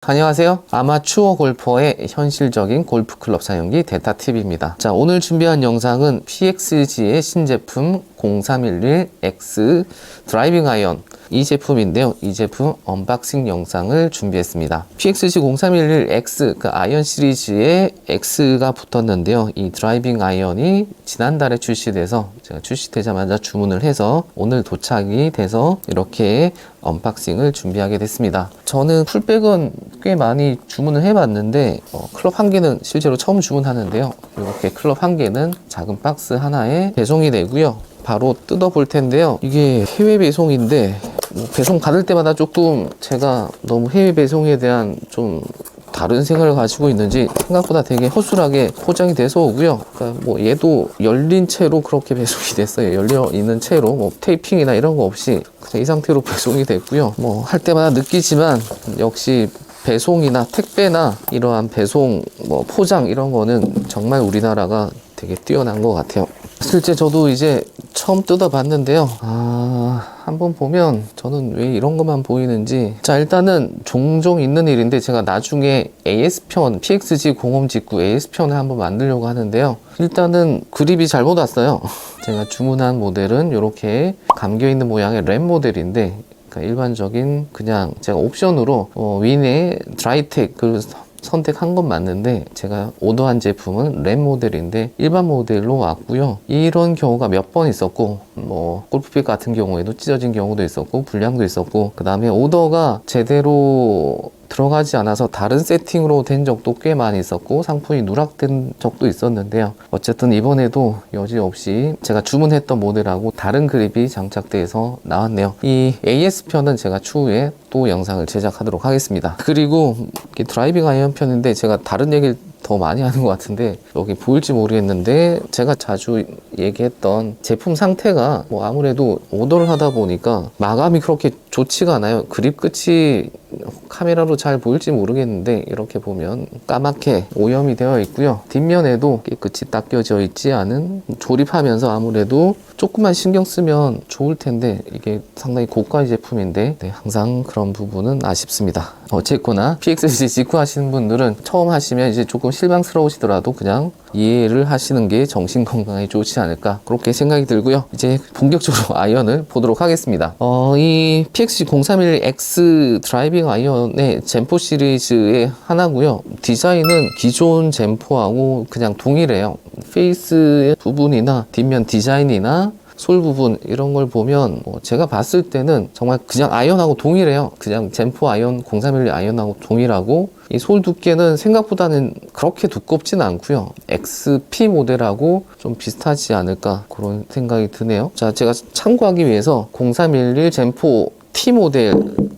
안녕하세요. 아마추어 골퍼의 현실적인 골프클럽 사용기 데타팁입니다. 자, 오늘 준비한 영상은 PXG의 신제품 0311X 드라이빙 아이언 이 제품인데요. 이 제품 언박싱 영상을 준비했습니다. PXG 0311X 그 아이언 시리즈에 X가 붙었는데요. 이 드라이빙 아이언이 지난달에 출시돼서 제가 출시되자마자 주문을 해서 오늘 도착이 돼서 이렇게 언박싱을 준비하게 됐습니다. 저는 풀백은 꽤 많이 주문을 해봤는데 클럽 한 개는 실제로 처음 주문하는데요. 이렇게 클럽 한 개는 작은 박스 하나에 배송이 되고요. 바로 뜯어볼 텐데요. 이게 해외 배송인데 배송 받을 때마다 조금 제가 너무 해외 배송에 대한 좀 다른 생각을 가지고 있는지 생각보다 되게 허술하게 포장이 돼서 오고요. 그러니까 뭐 얘도 열린 채로 그렇게 배송이 됐어요. 열려 있는 채로 뭐 테이핑이나 이런 거 없이 그냥 이 상태로 배송이 됐고요. 뭐 할 때마다 느끼지만 역시 배송이나 택배나 이러한 배송 뭐 포장 이런 거는 정말 우리나라가 되게 뛰어난 것 같아요. 실제 저도 이제 처음 뜯어봤는데요. 한번 보면 저는 왜 이런 것만 보이는지. 자, 일단은 종종 있는 일인데 제가 나중에 AS편, PXG 공홈 직구 AS편을 한번 만들려고 하는데요. 일단은 그립이 잘못 왔어요. 제가 주문한 모델은 이렇게 감겨있는 모양의 램 모델인데, 그러니까 일반적인 그냥 제가 옵션으로 윈의 드라이텍 선택한 건 맞는데 제가 오더한 제품은 램 모델인데 일반 모델로 왔고요. 이런 경우가 몇 번 있었고 뭐 골프백 같은 경우에도 찢어진 경우도 있었고 불량도 있었고, 그 다음에 오더가 제대로 들어가지 않아서 다른 세팅으로 된 적도 꽤 많이 있었고 상품이 누락된 적도 있었는데요. 어쨌든 이번에도 여지없이 제가 주문했던 모델하고 다른 그립이 장착돼서 나왔네요. 이 AS편은 제가 추후에 또 영상을 제작하도록 하겠습니다. 그리고 드라이빙 아이언 편인데 제가 다른 얘기를 더 많이 하는 것 같은데 여기 보일지 모르겠는데 제가 자주 얘기했던 제품 상태가 뭐 아무래도 오더를 하다 보니까 마감이 그렇게 좋지가 않아요. 그립 끝이 카메라로 잘 보일지 모르겠는데 이렇게 보면 까맣게 오염이 되어 있고요. 뒷면에도 깨끗이 닦여져 있지 않은, 조립하면서 아무래도 조금만 신경 쓰면 좋을 텐데 이게 상당히 고가 제품인데 항상 그런 부분은 아쉽습니다. 어쨌거나 PXG 직구 하시는 분들은 처음 하시면 이제 조금 실망스러우시더라도 그냥 이해를 하시는 게 정신 건강에 좋지 않을까 그렇게 생각이 들고요. 이제 본격적으로 아이언을 보도록 하겠습니다. 이 PXG 0311X 드라이빙 아이언의 젠포 시리즈의 하나고요. 디자인은 기존 젠포하고 그냥 동일해요. 페이스의 부분이나 뒷면 디자인이나 솔 부분 이런 걸 보면 제가 봤을 때는 정말 그냥 아이언하고 동일해요. 그냥 젠포 아이언 0311 아이언하고 동일하고, 이 솔 두께는 생각보다는 그렇게 두껍진 않고요. XP 모델하고 좀 비슷하지 않을까 그런 생각이 드네요. 자, 제가 참고하기 위해서 0311 젠포 T 모델,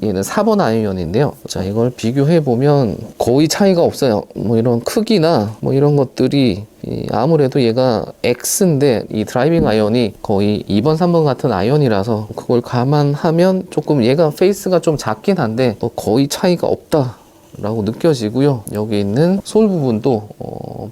얘는 4번 아이언인데요. 자, 이걸 비교해 보면 거의 차이가 없어요. 뭐 이런 크기나 뭐 이런 것들이 아무래도 얘가 X인데 이 드라이빙 아이언이 거의 2번, 3번 같은 아이언이라서 그걸 감안하면 조금 얘가 페이스가 좀 작긴 한데 거의 차이가 없다 라고 느껴지고요. 여기 있는 솔 부분도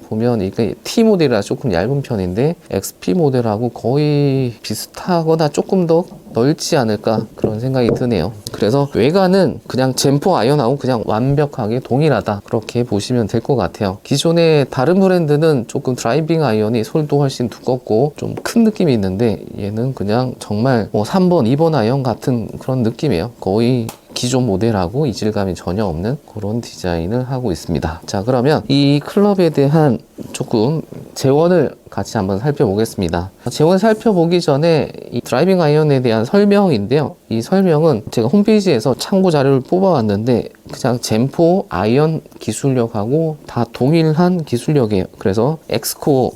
보면 이게 T 모델이라 조금 얇은 편인데 XP 모델하고 거의 비슷하거나 조금 더 넓지 않을까 그런 생각이 드네요. 그래서 외관은 그냥 젠포 아이언하고 그냥 완벽하게 동일하다 그렇게 보시면 될 것 같아요. 기존의 다른 브랜드는 조금 드라이빙 아이언이 솔도 훨씬 두껍고 좀 큰 느낌이 있는데 얘는 그냥 정말 3번, 2번 아이언 같은 그런 느낌이에요. 거의 기존 모델하고 이질감이 전혀 없는 그런 디자인을 하고 있습니다. 자, 그러면 이 클럽에 대한 조금 재원을 같이 한번 살펴보겠습니다. 재원 살펴보기 전에 이 드라이빙 아이언에 대한 설명인데요. 이 설명은 제가 홈페이지에서 참고 자료를 뽑아왔는데 그냥 젠포 아이언 기술력하고 다 동일한 기술력이에요. 그래서 엑스코어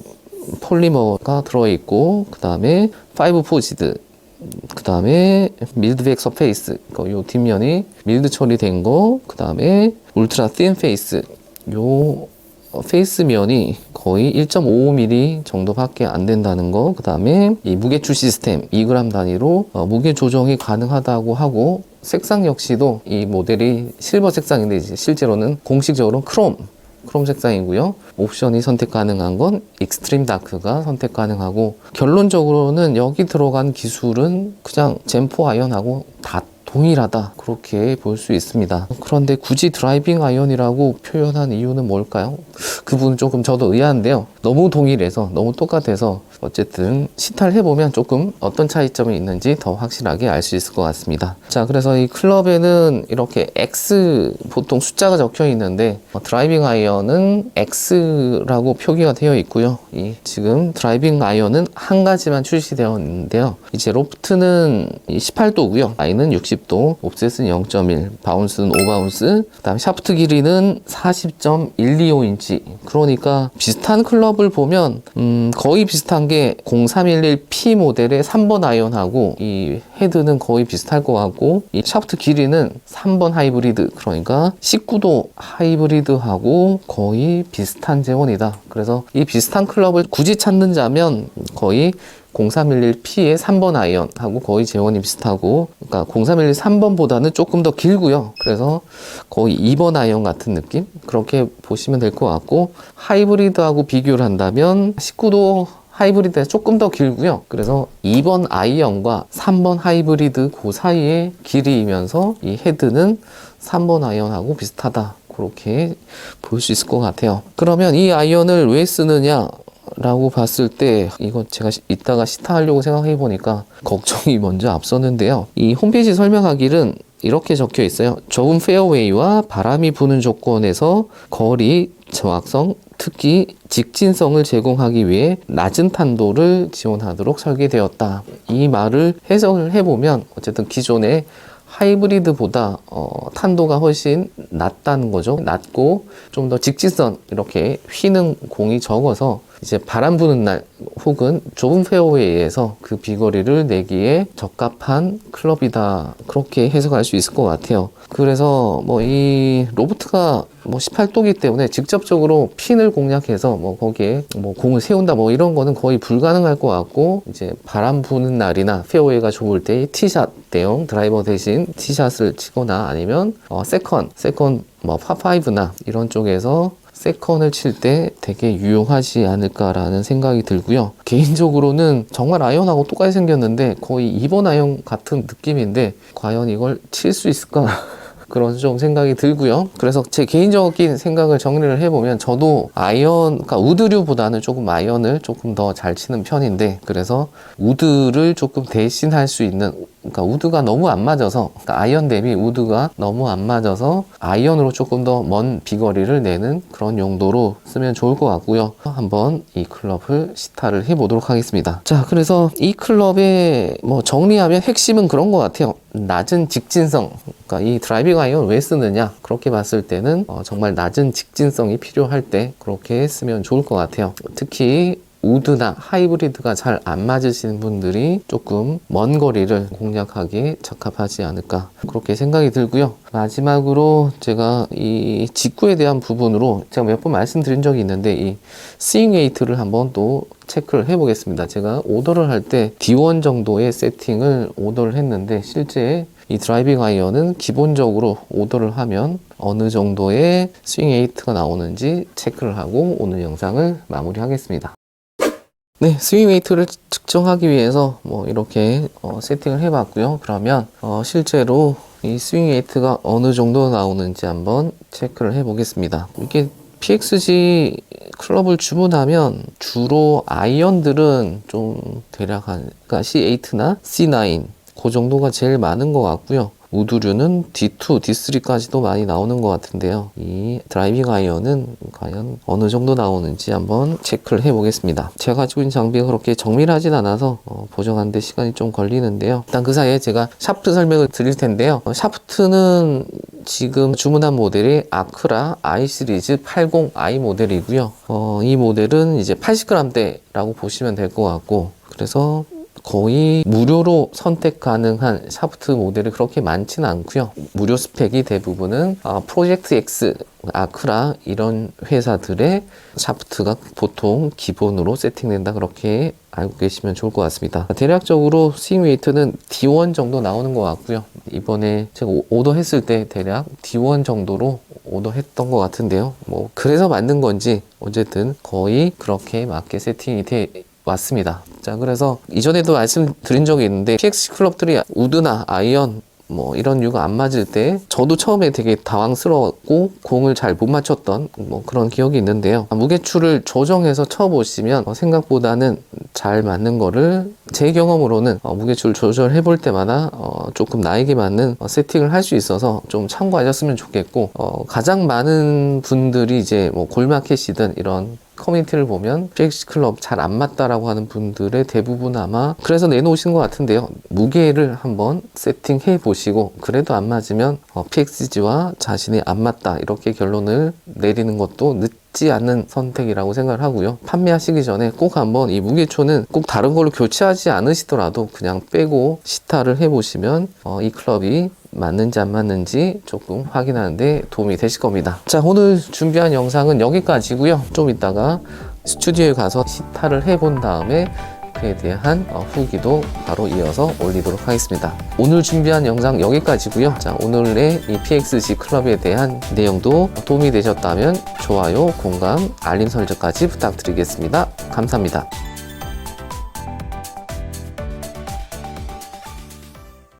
폴리머가 들어있고, 그 다음에 5 포지드, 그 다음에 밀드백 서페이스, 요 뒷면이 밀드 처리된 거, 그 다음에 울트라 틴 페이스, 요 페이스면이 거의 1.55mm 정도밖에 안 된다는 거, 그 다음에 이 무게추 시스템 2g 단위로 무게 조정이 가능하다고 하고, 색상 역시도 이 모델이 실버 색상인데 이제 실제로는 공식적으로 크롬 색상이고요. 옵션이 선택 가능한 건 익스트림 다크가 선택 가능하고, 결론적으로는 여기 들어간 기술은 그냥 젠포 아이언하고 다 동일하다 그렇게 볼 수 있습니다. 그런데 굳이 드라이빙 아이언이라고 표현한 이유는 뭘까요? 그 부분 조금 저도 의아한데요. 너무 동일해서 너무 똑같아서 어쨌든 시타를 해보면 조금 어떤 차이점이 있는지 더 확실하게 알 수 있을 것 같습니다. 자, 그래서 이 클럽에는 이렇게 X 보통 숫자가 적혀 있는데 드라이빙 아이언은 X라고 표기가 되어 있고요. 이 지금 드라이빙 아이언은 한 가지만 출시되어 있는데요. 이제 로프트는 18도고요. 아이는 60도, 옵셋은 0.1, 바운스는 5바운스, 그다음 샤프트 길이는 40.125인치. 그러니까 비슷한 클럽을 보면 거의 비슷한 게 0311P 모델의 3번 아이언하고 이 헤드는 거의 비슷할 것 같고 이 샤프트 길이는 3번 하이브리드, 그러니까 19도 하이브리드하고 거의 비슷한 재원이다. 그래서 이 비슷한 클럽을 굳이 찾는다면 거의 0311P의 3번 아이언하고 거의 재원이 비슷하고, 그러니까 0311 3번보다는 조금 더 길고요. 그래서 거의 2번 아이언 같은 느낌? 그렇게 보시면 될 것 같고, 하이브리드하고 비교를 한다면 19도 하이브리드가 조금 더 길고요. 그래서 2번 아이언과 3번 하이브리드 그 사이의 길이이면서 이 헤드는 3번 아이언하고 비슷하다. 그렇게 볼 수 있을 것 같아요. 그러면 이 아이언을 왜 쓰느냐? 라고 봤을 때 이거 제가 이따가 시타하려고 생각해 보니까 걱정이 먼저 앞섰는데요. 이 홈페이지 설명하기는 이렇게 적혀 있어요. 좁은 페어웨이와 바람이 부는 조건에서 거리, 정확성, 특히 직진성을 제공하기 위해 낮은 탄도를 지원하도록 설계되었다. 이 말을 해석을 해보면 어쨌든 기존의 하이브리드보다 탄도가 훨씬 낮다는 거죠. 낮고 좀 더 직진성, 이렇게 휘는 공이 적어서 이제 바람 부는 날 혹은 좁은 페어웨이에서 그 비거리를 내기에 적합한 클럽이다. 그렇게 해석할 수 있을 것 같아요. 그래서 뭐 이 로프트가 18도기 때문에 직접적으로 핀을 공략해서 거기에 공을 세운다 이런 거는 거의 불가능할 것 같고, 이제 바람 부는 날이나 페어웨이가 좁을 때 티샷 대용 드라이버 대신 티샷을 치거나 아니면 세컨 파5나 이런 쪽에서 세컨을 칠 때 되게 유용하지 않을까라는 생각이 들고요. 개인적으로는 정말 아이언하고 똑같이 생겼는데 거의 2번 아이언 같은 느낌인데 과연 이걸 칠 수 있을까? 그런 좀 생각이 들고요. 그래서 제 개인적인 생각을 정리를 해보면 저도 그러니까 우드류보다는 조금 아이언을 조금 더 잘 치는 편인데, 그래서 우드를 조금 대신할 수 있는, 그러니까 우드가 너무 안 맞아서, 그러니까 아이언 대비 우드가 너무 안 맞아서 아이언으로 조금 더 먼 비거리를 내는 그런 용도로 쓰면 좋을 것 같고요. 한번 이 클럽을 시타를 해보도록 하겠습니다. 자, 그래서 이 클럽의 정리하면 핵심은 그런 것 같아요. 낮은 직진성, 그러니까 이 드라이빙 아이언 왜 쓰느냐, 그렇게 봤을 때는 정말 낮은 직진성이 필요할 때 그렇게 쓰면 좋을 것 같아요. 특히 우드나 하이브리드가 잘 안 맞으시는 분들이 조금 먼 거리를 공략하기에 적합하지 않을까, 그렇게 생각이 들고요. 마지막으로 제가 이 직구에 대한 부분으로 제가 몇 번 말씀드린 적이 있는데 이 스윙 웨이트를 한번 또 체크를 해 보겠습니다. 제가 오더를 할 때 D1 정도의 세팅을 오더를 했는데, 실제 이 드라이빙 아이언은 기본적으로 오더를 하면 어느 정도의 스윙 웨이트가 나오는지 체크를 하고 오늘 영상을 마무리하겠습니다. 네, 스윙 웨이트를 측정하기 위해서 이렇게 세팅을 해봤고요. 그러면 실제로 이 스윙 웨이트가 어느 정도 나오는지 한번 체크를 해보겠습니다. 이게 PXG 클럽을 주문하면 주로 아이언들은 좀 대략 그러니까 C8나 C9 그 정도가 제일 많은 것 같고요. 우드류는 D2, D3까지도 많이 나오는 것 같은데요. 이 드라이빙 아이언은 과연 어느 정도 나오는지 한번 체크를 해보겠습니다. 제가 가지고 있는 장비가 그렇게 정밀하진 않아서 보정하는데 시간이 좀 걸리는데요. 일단 그 사이에 제가 샤프트 설명을 드릴 텐데요. 샤프트는 지금 주문한 모델이 아크라 I 시리즈 80i 모델이고요. 이 모델은 이제 80g대라고 보시면 될 것 같고, 그래서 거의 무료로 선택 가능한 샤프트 모델이 그렇게 많지는 않고요. 무료 스펙이 대부분은 프로젝트 X, 아크라 이런 회사들의 샤프트가 보통 기본으로 세팅된다, 그렇게 알고 계시면 좋을 것 같습니다. 대략적으로 스윙 웨이트는 D1 정도 나오는 것 같고요. 이번에 제가 오더 했을 때 대략 D1 정도로 오더 했던 것 같은데요. 그래서 만든 건지 어쨌든 거의 그렇게 맞게 세팅이 왔습니다. 자, 그래서 이전에도 말씀드린 적이 있는데 PXG 클럽들이 우드나 아이언 뭐 이런 류가 안 맞을 때 저도 처음에 되게 당황스러웠고 공을 잘 못 맞췄던 뭐 그런 기억이 있는데요. 무게추를 조정해서 쳐보시면 생각보다는 잘 맞는 거를 제 경험으로는 무게추를 조절해 볼 때마다 조금 나에게 맞는 세팅을 할 수 있어서 좀 참고하셨으면 좋겠고, 가장 많은 분들이 이제 뭐 골마켓이든 이런 커뮤니티를 보면 PX 클럽 잘 안 맞다라고 하는 분들의 대부분 아마 그래서 내놓으신 것 같은데요. 무게를 한번 세팅해 보시고 그래도 안 맞으면 PXG와 자신이 안 맞다 이렇게 결론을 내리는 것도 늦지 않은 선택이라고 생각을 하고요. 판매하시기 전에 꼭 한번 이 무게초는 꼭 다른 걸로 교체하지 않으시더라도 그냥 빼고 시타를 해보시면 이 클럽이 맞는지 안 맞는지 조금 확인하는데 도움이 되실 겁니다. 자, 오늘 준비한 영상은 여기까지고요. 좀 이따가 스튜디오에 가서 시타를 해본 다음에 그에 대한 후기도 바로 이어서 올리도록 하겠습니다. 오늘 준비한 영상 여기까지고요. 자, 오늘의 이 PXG 클럽에 대한 내용도 도움이 되셨다면 좋아요, 공감, 알림 설정까지 부탁드리겠습니다. 감사합니다.